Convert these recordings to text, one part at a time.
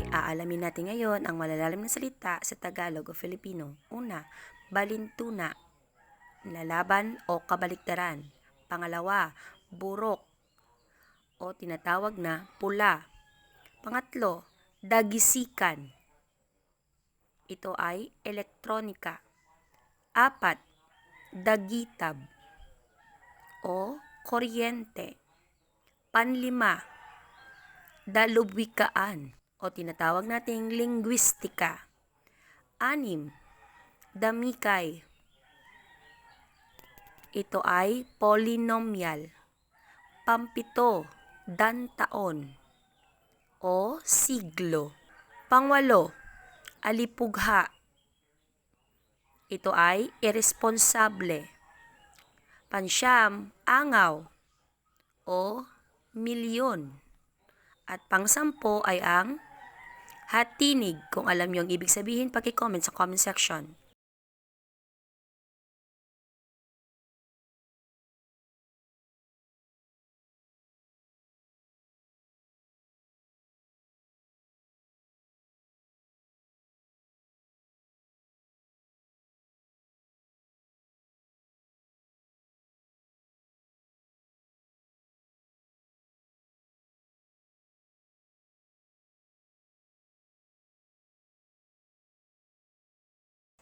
Aalamin natin ngayon ang malalalim na salita sa Tagalog o Filipino. Una, balintuna, lalaban o kabaliktaran. Pangalawa, burok o tinatawag na pula. Pangatlo, dagisikan. Ito ay elektronika. Apat, dagitab o kuryente. Panlima, dalubwikaan o tinatawag nating linguistika. Anim, damikay. Ito ay polynomial. Pampito, dantaon o siglo. Pangwalo, alipugha. Ito ay irresponsable. Pansyam, angaw o milyon. At pangsampo ay ang hatinig. Kung alam niyo ang ibig sabihin, paki-comment sa comment section.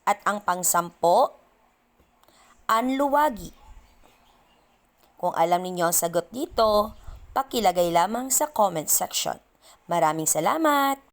At ang pangsampo, anluwagi. Kung alam ninyo ang sagot dito, pakilagay lamang sa comment section. Maraming salamat!